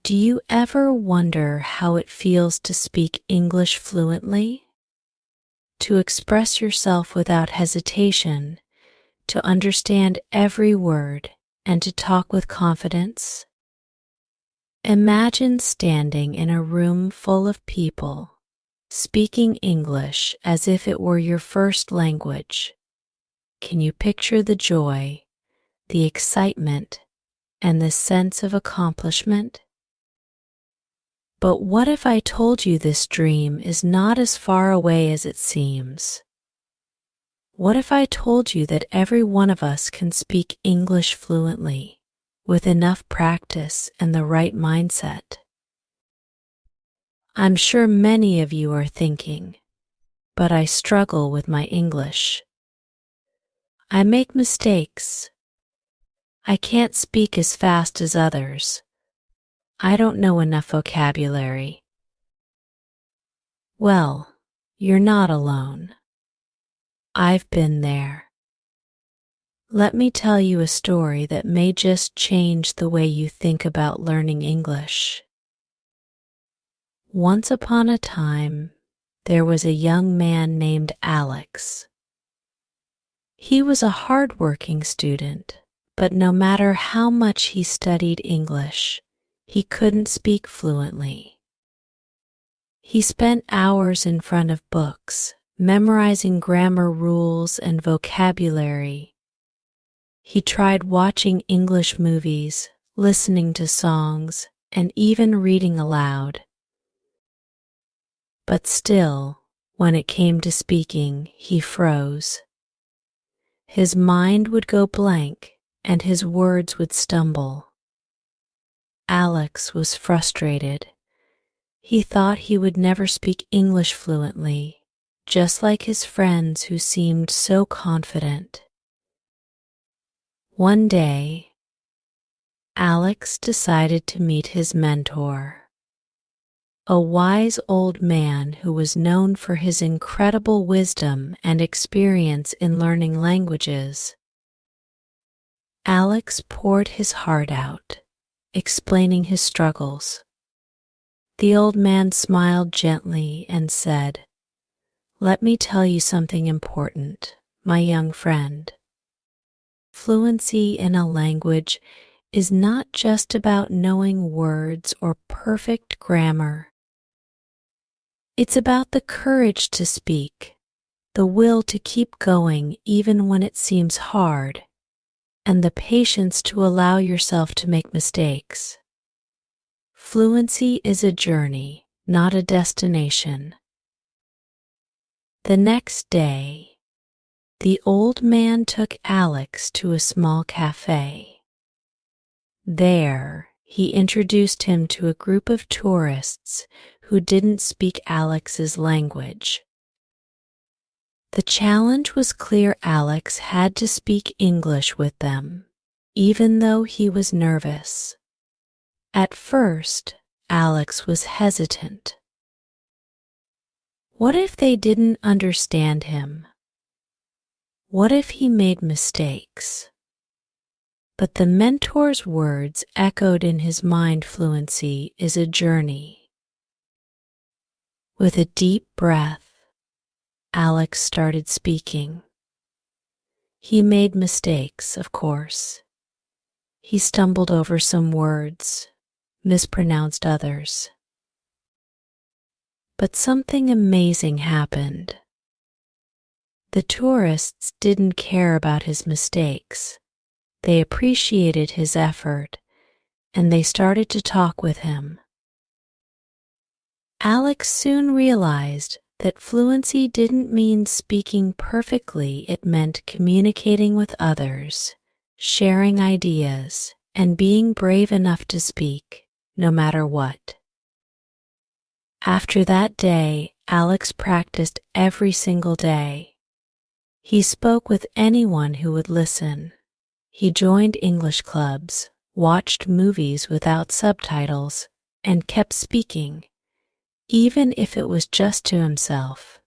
Do you ever wonder how it feels to speak English fluently? To express yourself without hesitation, to understand every word, and to talk with confidence? Imagine standing in a room full of people, speaking English as if it were your first language. Can you picture the joy, the excitement, and the sense of accomplishment? But what if I told you this dream is not as far away as it seems? What if I told you that every one of us can speak English fluently, with enough practice and the right mindset? I'm sure many of you are thinking, but I struggle with my English. I make mistakes. I can't speak as fast as others. I don't know enough vocabulary. Well, you're not alone. I've been there. Let me tell you a story that may just change the way you think about learning English. Once upon a time, there was a young man named Alex. He was a hard-working student, but no matter how much he studied English, he couldn't speak fluently. He spent hours in front of books, memorizing grammar rules and vocabulary. He tried watching English movies, listening to songs, and even reading aloud. But still, when it came to speaking, he froze. His mind would go blank, and his words would stumble. Alex was frustrated. He thought he would never speak English fluently, just like his friends who seemed so confident. One day, Alex decided to meet his mentor, a wise old man who was known for his incredible wisdom and experience in learning languages. Alex poured his heart out, explaining his struggles. The old man smiled gently and said, "Let me tell you something important, my young friend. Fluency in a language is not just about knowing words or perfect grammar. It's about the courage to speak, the will to keep going even when it seems hard, and the patience to allow yourself to make mistakes. Fluency is a journey, not a destination." The next day, the old man took Alex to a small cafe. There, he introduced him to a group of tourists who didn't speak Alex's language. The challenge was clear. Alex had to speak English with them, even though he was nervous. At first, Alex was hesitant. What if they didn't understand him? What if he made mistakes? But the mentor's words echoed in his mind. Fluency is a journey. With a deep breath, Alex started speaking. He made mistakes, of course. He stumbled over some words, mispronounced others. But something amazing happened. The tourists didn't care about his mistakes. They appreciated his effort, and they started to talk with him. Alex soon realized that fluency didn't mean speaking perfectly. It meant communicating with others, sharing ideas, and being brave enough to speak, no matter what. After that day, Alex practiced every single day. He spoke with anyone who would listen. He joined English clubs, watched movies without subtitles, and kept speaking, even if it was just to himself.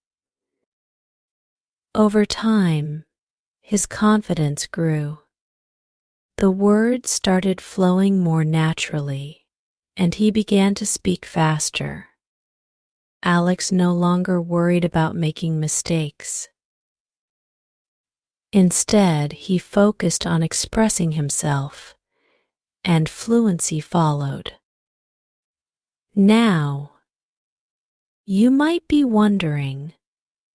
Over time, his confidence grew. The words started flowing more naturally, and he began to speak faster. Alex no longer worried about making mistakes. Instead, he focused on expressing himself, and fluency followed. Now, you might be wondering,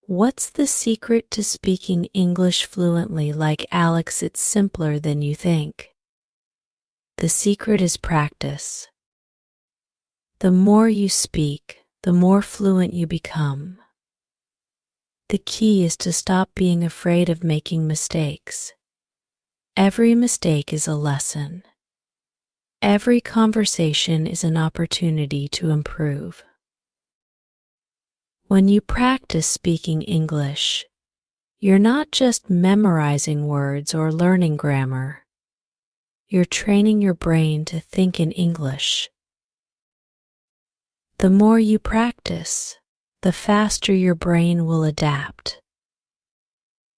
what's the secret to speaking English fluently like Alex? It's simpler than you think. The secret is practice. The more you speak, the more fluent you become. The key is to stop being afraid of making mistakes. Every mistake is a lesson. Every conversation is an opportunity to improve. When you practice speaking English, you're not just memorizing words or learning grammar. You're training your brain to think in English. The more you practice, the faster your brain will adapt.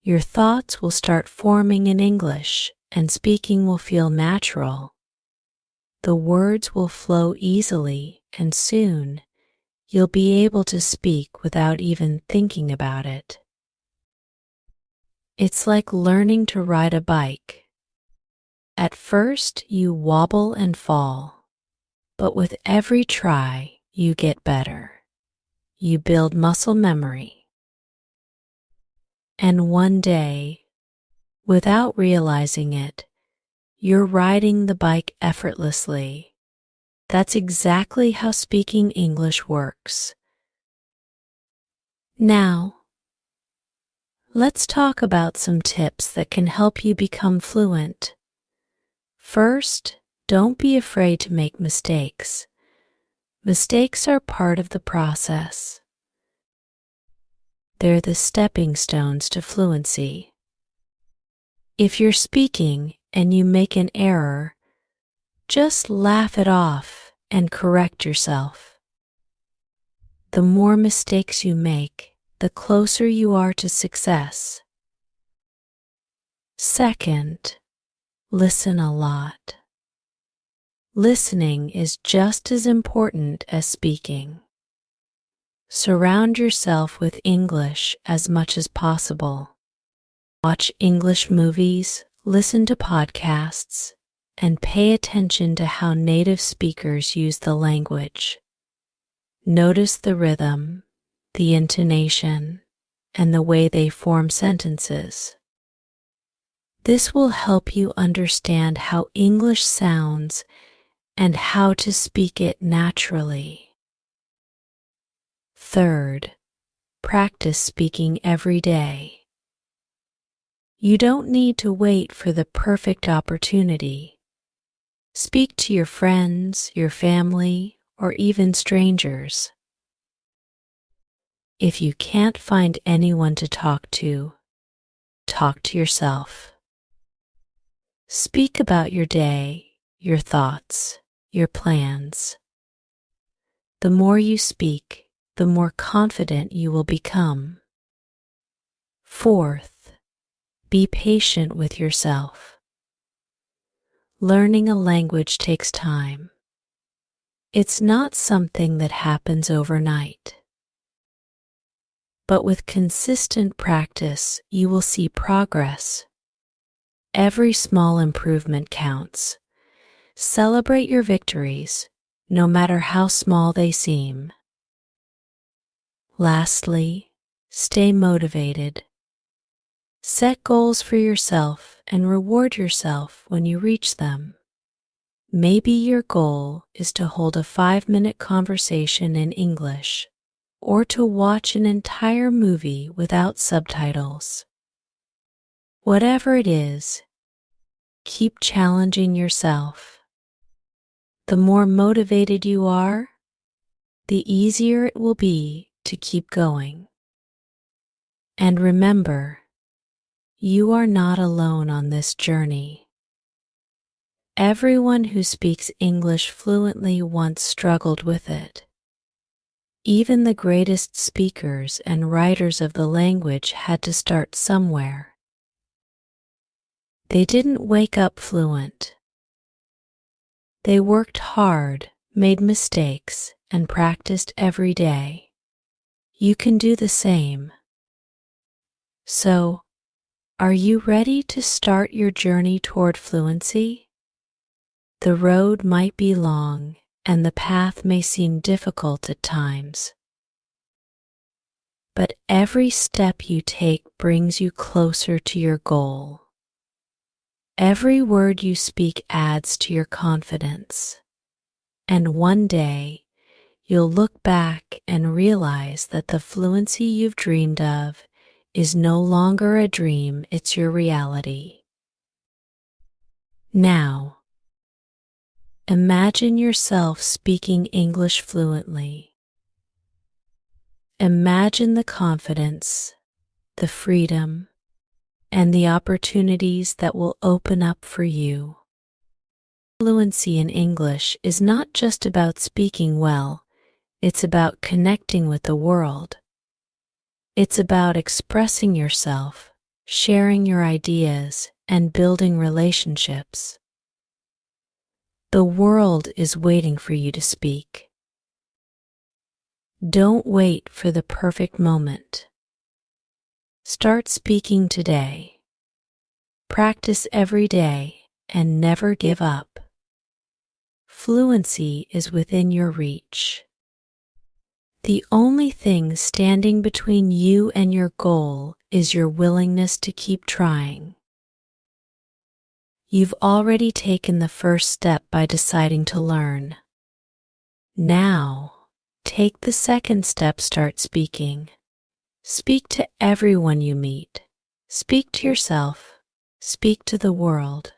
Your thoughts will start forming in English, and speaking will feel natural. The words will flow easily, and soon, you'll be able to speak without even thinking about it. It's like learning to ride a bike. At first, you wobble and fall, but with every try, you get better. You build muscle memory. And one day, without realizing it, you're riding the bike effortlessly. That's exactly how speaking English works. Now, let's talk about some tips that can help you become fluent. First, don't be afraid to make mistakes. Mistakes are part of the process. They're the stepping stones to fluency. If you're speaking and you make an error, just laugh it off and correct yourself. The more mistakes you make, the closer you are to success. Second, listen a lot. Listening is just as important as speaking. Surround yourself with English as much as possible. Watch English movies, listen to podcasts, and pay attention to how native speakers use the language. Notice the rhythm, the intonation, and the way they form sentences. This will help you understand how English sounds and how to speak it naturally. Third, practice speaking every day. You don't need to wait for the perfect opportunity. Speak to your friends, your family, or even strangers. If you can't find anyone to talk to yourself. Speak about your day, your thoughts, your plans. The more you speak, the more confident you will become. Fourth, be patient with yourself. Learning a language takes time. It's not something that happens overnight. But with consistent practice, you will see progress. Every small improvement counts. Celebrate your victories, no matter how small they seem. Lastly, stay motivated. Set goals for yourself and reward yourself when you reach them. Maybe your goal is to hold a 5-minute conversation in English, or to watch an entire movie without subtitles. Whatever it is, keep challenging yourself. The more motivated you are, the easier it will be to keep going. And remember, you are not alone on this journey. Everyone who speaks English fluently once struggled with it. Even the greatest speakers and writers of the language had to start somewhere. They didn't wake up fluent. They worked hard, made mistakes, and practiced every day. You can do the same. So, are you ready to start your journey toward fluency? The road might be long, and the path may seem difficult at times. But every step you take brings you closer to your goal. Every word you speak adds to your confidence. And one day, you'll look back and realize that the fluency you've dreamed of is no longer a dream, it's your reality. Now, imagine yourself speaking English fluently. Imagine the confidence, the freedom, and the opportunities that will open up for you. Fluency in English is not just about speaking well, it's about connecting with the world. It's about expressing yourself, sharing your ideas, and building relationships. The world is waiting for you to speak. Don't wait for the perfect moment. Start speaking today. Practice every day and never give up. Fluency is within your reach. The only thing standing between you and your goal is your willingness to keep trying. You've already taken the first step by deciding to learn. Now, take the second step, start speaking. Speak to everyone you meet. Speak to yourself. Speak to the world.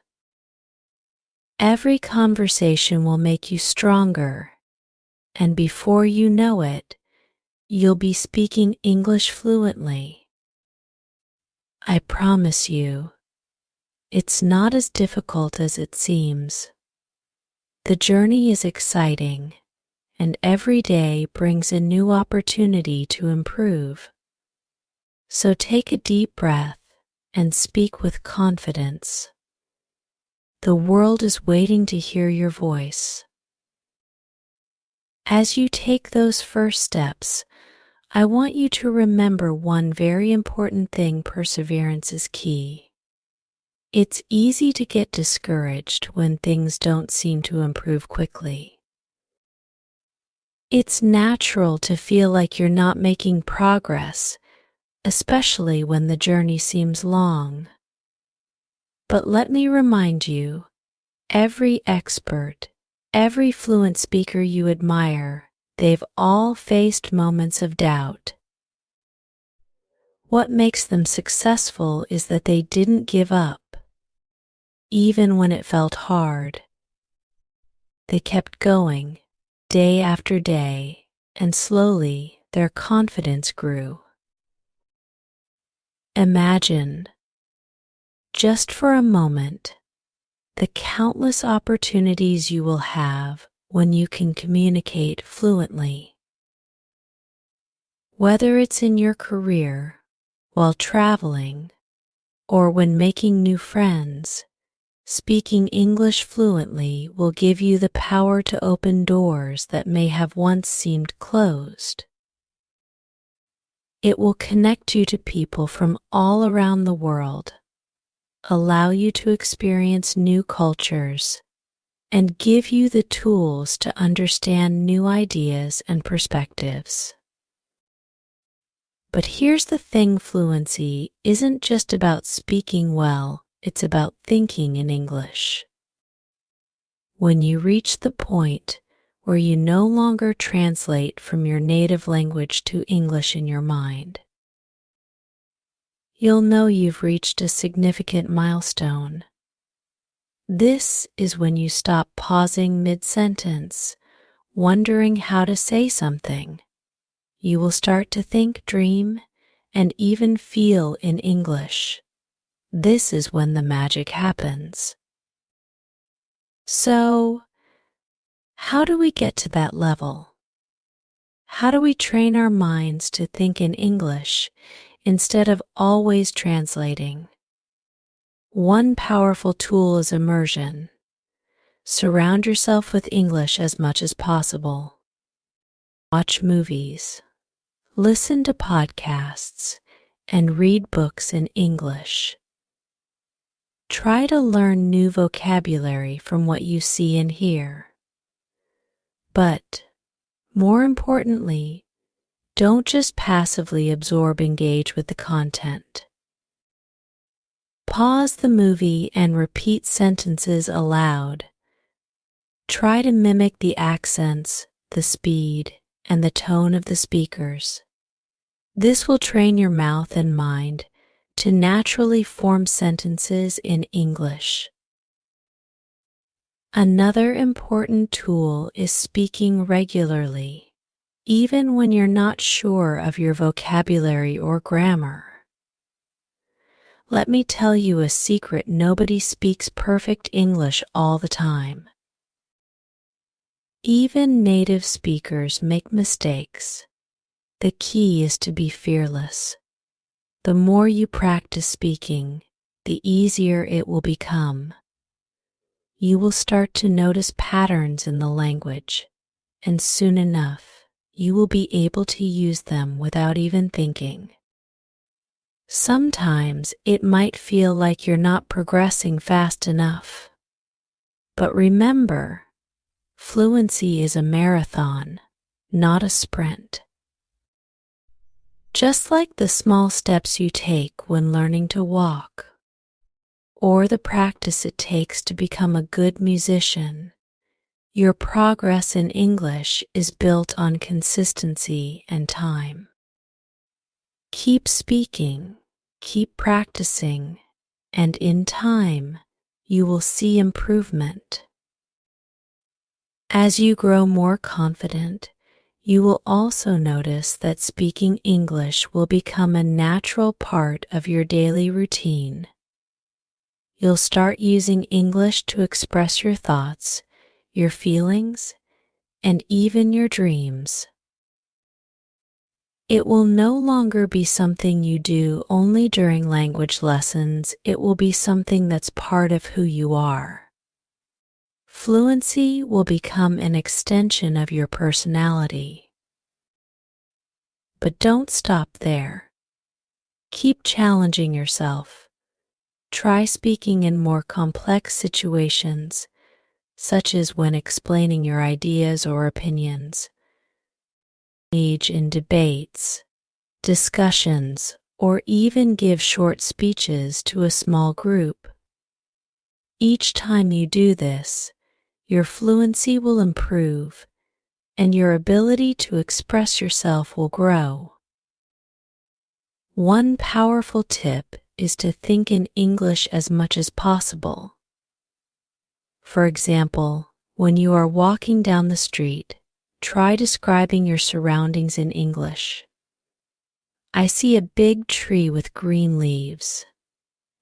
Every conversation will make you stronger, and before you know it, you'll be speaking English fluently. I promise you, it's not as difficult as it seems. The journey is exciting, and every day brings a new opportunity to improve. So take a deep breath and speak with confidence. The world is waiting to hear your voice. As you take those first steps, I want you to remember one very important thing: perseverance is key. It's easy to get discouraged when things don't seem to improve quickly. It's natural to feel like you're not making progress, especially when the journey seems long. But let me remind you, every expert, every fluent speaker you admire, they've all faced moments of doubt. What makes them successful is that they didn't give up, even when it felt hard. They kept going, day after day, and slowly their confidence grew. Imagine, just for a moment, the countless opportunities you will have when you can communicate fluently. Whether it's in your career, while traveling, or when making new friends, speaking English fluently will give you the power to open doors that may have once seemed closed. It will connect you to people from all around the world, allow you to experience new cultures, and give you the tools to understand new ideas and perspectives. But here's the thing: fluency isn't just about speaking well, it's about thinking in English. When you reach the point where you no longer translate from your native language to English in your mind, you'll know you've reached a significant milestone. This is when you stop pausing mid-sentence, wondering how to say something. You will start to think, dream, and even feel in English. This is when the magic happens. So, how do we get to that level? How do we train our minds to think in English instead of always translating? One powerful tool is immersion. Surround yourself with English as much as possible. Watch movies, listen to podcasts, and read books in English. Try to learn new vocabulary from what you see and hear. But, more importantly, don't just passively absorb and engage with the content. Pause the movie and repeat sentences aloud. Try to mimic the accents, the speed, and the tone of the speakers. This will train your mouth and mind to naturally form sentences in English. Another important tool is speaking regularly, even when you're not sure of your vocabulary or grammar. Let me tell you a secret: nobody speaks perfect English all the time. Even native speakers make mistakes. The key is to be fearless. The more you practice speaking, the easier it will become. You will start to notice patterns in the language, and soon enough, you will be able to use them without even thinking. Sometimes it might feel like you're not progressing fast enough. But remember, fluency is a marathon, not a sprint. Just like the small steps you take when learning to walk, or the practice it takes to become a good musician, your progress in English is built on consistency and time. Keep speaking, keep practicing, and in time, you will see improvement. As you grow more confident, you will also notice that speaking English will become a natural part of your daily routine. You'll start using English to express your thoughts, your feelings, and even your dreams. It will no longer be something you do only during language lessons. It will be something that's part of who you are. Fluency will become an extension of your personality. But don't stop there. Keep challenging yourself. Try speaking in more complex situations, such as when explaining your ideas or opinions. Engage in debates, discussions, or even give short speeches to a small group. Each time you do this, your fluency will improve, and your ability to express yourself will grow. One powerful tip is to think in English as much as possible. For example, when you are walking down the street, try describing your surroundings in English. I see a big tree with green leaves.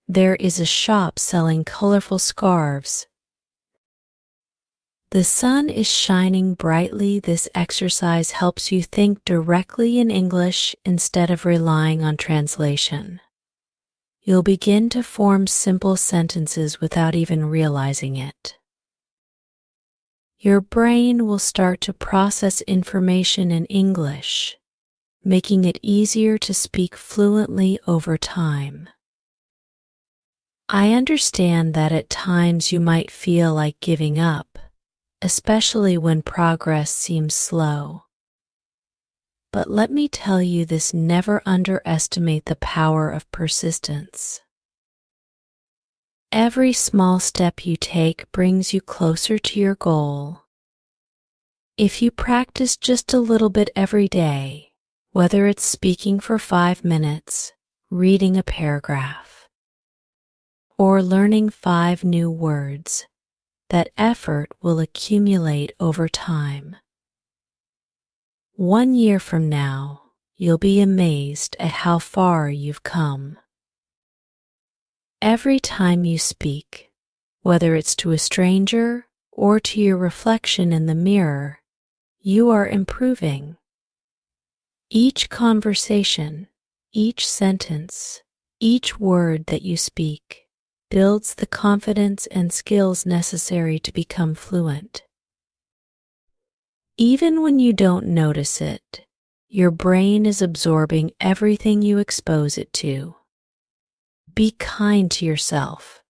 There is a shop selling colorful scarves. The sun is shining brightly. This exercise helps you think directly in English instead of relying on translation. You'll begin to form simple sentences without even realizing it. Your brain will start to process information in English, making it easier to speak fluently over time. I understand that at times you might feel like giving up, especially when progress seems slow. But let me tell you this: never underestimate the power of persistence. Every small step you take brings you closer to your goal. If you practice just a little bit every day, whether it's speaking for 5 minutes, reading a paragraph, or learning 5 new words, that effort will accumulate over time. 1 year from now, you'll be amazed at how far you've come. Every time you speak, whether it's to a stranger or to your reflection in the mirror, you are improving. Each conversation, each sentence, each word that you speak builds the confidence and skills necessary to become fluent. Even when you don't notice it, your brain is absorbing everything you expose it to. Be kind to yourself.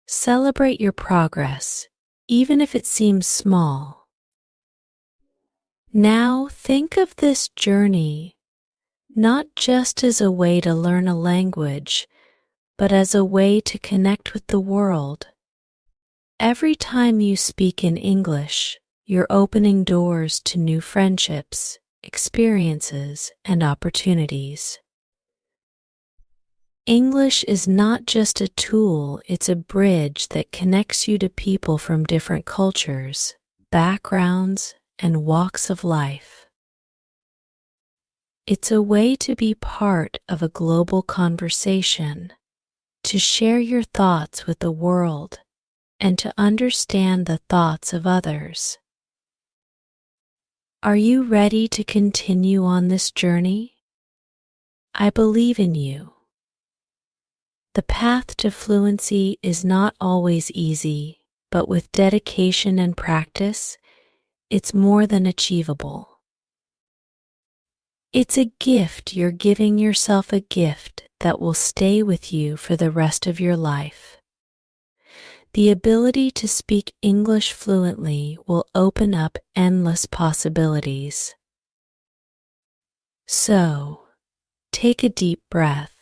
Celebrate your progress, even if it seems small. Now think of this journey not just as a way to learn a language, but as a way to connect with the world. Every time you speak in English, you're opening doors to new friendships, experiences, and opportunities. English is not just a tool, it's a bridge that connects you to people from different cultures, backgrounds, and walks of life. It's a way to be part of a global conversation, to share your thoughts with the world, and to understand the thoughts of others. Are you ready to continue on this journey? I believe in you. The path to fluency is not always easy, but with dedication and practice, it's more than achievable. It's a gift. You're giving yourself a gift that will stay with you for the rest of your life. The ability to speak English fluently will open up endless possibilities. So, take a deep breath,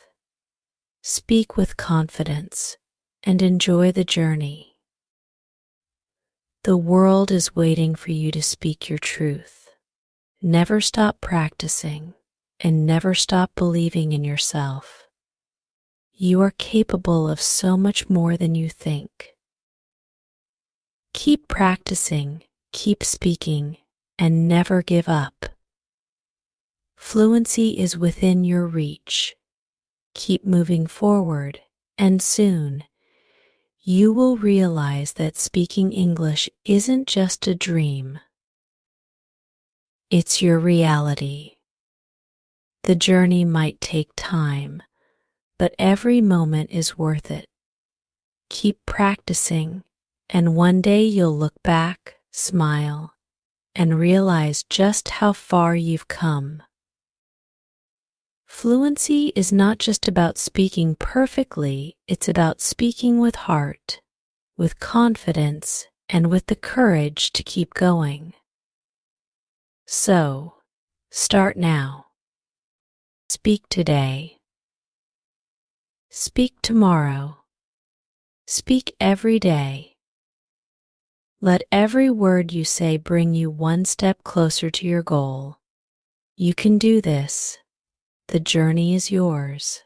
speak with confidence, and enjoy the journey. The world is waiting for you to speak your truth. Never stop practicing, and never stop believing in yourself. You are capable of so much more than you think. Keep practicing, keep speaking, and never give up. Fluency is within your reach. Keep moving forward, and soon, you will realize that speaking English isn't just a dream. It's your reality. The journey might take time, but every moment is worth it. Keep practicing, and one day you'll look back, smile, and realize just how far you've come. Fluency is not just about speaking perfectly, it's about speaking with heart, with confidence, and with the courage to keep going. So, start now. Speak today. Speak tomorrow. Speak every day. Let every word you say bring you one step closer to your goal. You can do this. The journey is yours.